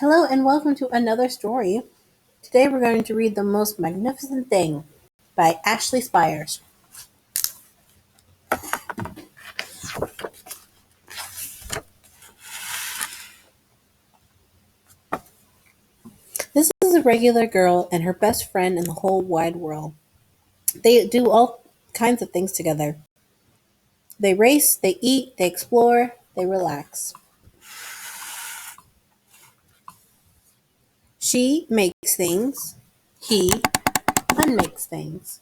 Hello and welcome to another story. Today we're going to read The Most Magnificent Thing by Ashley Spires. This is a regular girl and her best friend in the whole wide world. They do all kinds of things together. They race, they eat, they explore, they relax. She makes things, he unmakes things.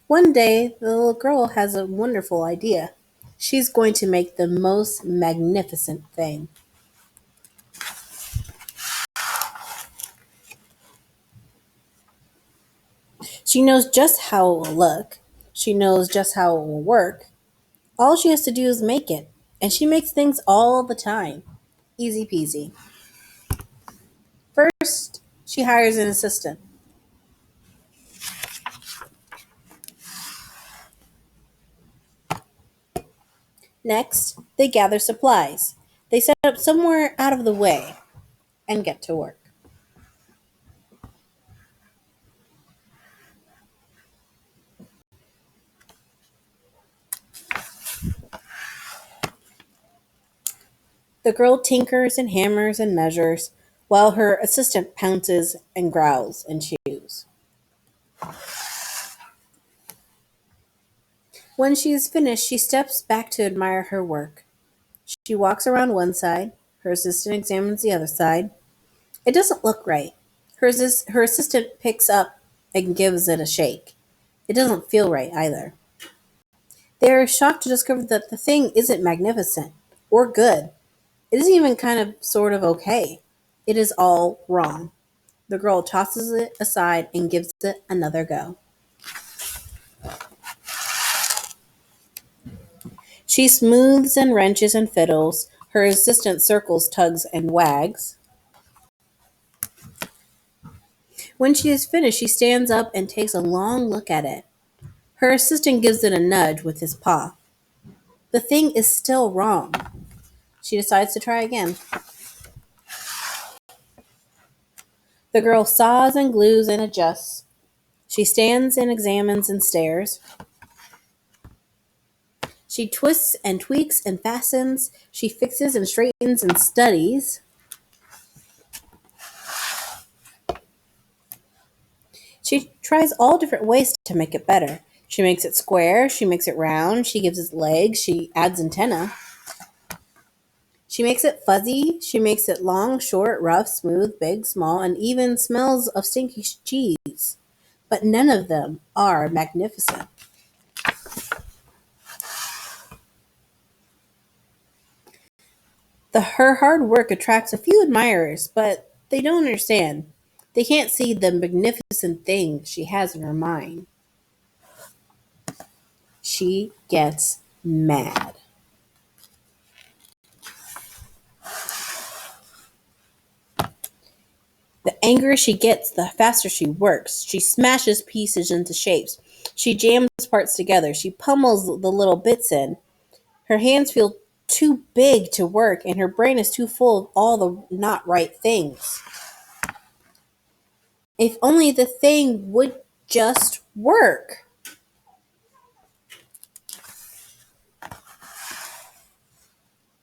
One day, the little girl has a wonderful idea. She's going to make the most magnificent thing. She knows just how it will look. She knows just how it will work. All she has to do is make it. And she makes things all the time. Easy peasy. First, she hires an assistant. Next, they gather supplies. They set up somewhere out of the way and get to work. The girl tinkers and hammers and measures, while her assistant pounces and growls and chews. When she is finished, she steps back to admire her work. She walks around one side, her assistant examines the other side. It doesn't look right. Her assistant picks up and gives it a shake. It doesn't feel right either. They are shocked to discover that the thing isn't magnificent or good. It isn't even kind of sort of okay. It is all wrong. The girl tosses it aside and gives it another go. She smooths and wrenches and fiddles. Her assistant circles, tugs, and wags. When she is finished, she stands up and takes a long look at it. Her assistant gives it a nudge with his paw. The thing is still wrong. She decides to try again. The girl saws and glues and adjusts. She stands and examines and stares. She twists and tweaks and fastens. She fixes and straightens and studies. She tries all different ways to make it better. She makes it square, she makes it round, she gives it legs, she adds antenna. She makes it fuzzy, she makes it long, short, rough, smooth, big, small, and even smells of stinky cheese. But none of them are magnificent. Her hard work attracts a few admirers, but they don't understand. They can't see the magnificent thing she has in her mind. She gets mad. The angrier she gets, the faster she works. She smashes pieces into shapes. She jams parts together. She pummels the little bits in. Her hands feel too big to work, and her brain is too full of all the not right things. If only the thing would just work.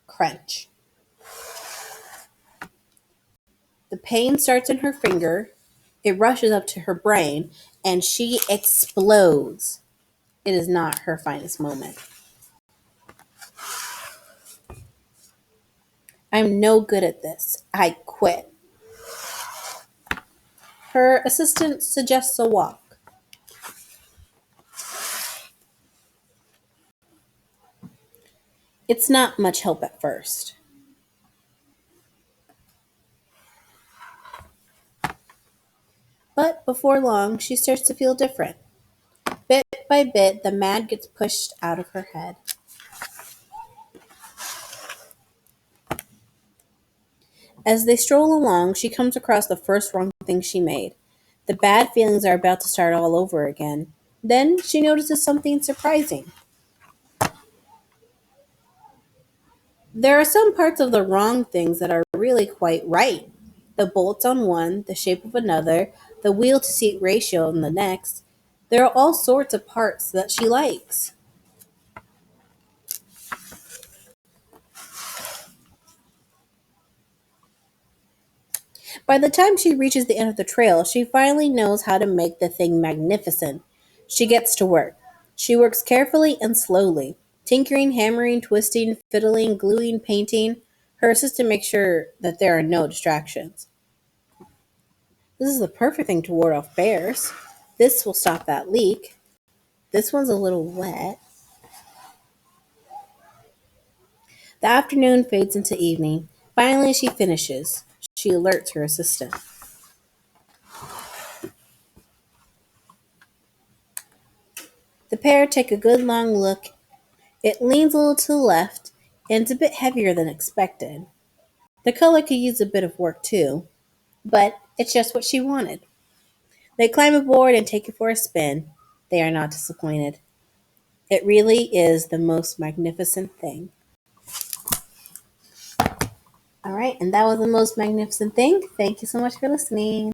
Crunch. The pain starts in her finger. It rushes up to her brain, and she explodes. It is not her finest moment. I'm no good at this. I quit. Her assistant suggests a walk. It's not much help at first. But before long, she starts to feel different. Bit by bit, the mad gets pushed out of her head. As they stroll along, she comes across the first wrong thing she made. The bad feelings are about to start all over again. Then she notices something surprising. There are some parts of the wrong things that are really quite right. The bolts on one, the shape of another, the wheel to seat ratio on the next. There are all sorts of parts that she likes. By the time she reaches the end of the trail, she finally knows how to make the thing magnificent. She gets to work. She works carefully and slowly, tinkering, hammering, twisting, fiddling, gluing, painting. Her assistant makes sure that there are no distractions. This is the perfect thing to ward off bears. This will stop that leak. This one's a little wet. The afternoon fades into evening. Finally, she finishes. She alerts her assistant. The pair take a good long look. It leans a little to the left, and it's a bit heavier than expected. The color could use a bit of work too, but it's just what she wanted. They climb aboard and take it for a spin. They are not disappointed. It really is the most magnificent thing. All right, and that was the most magnificent thing. Thank you so much for listening.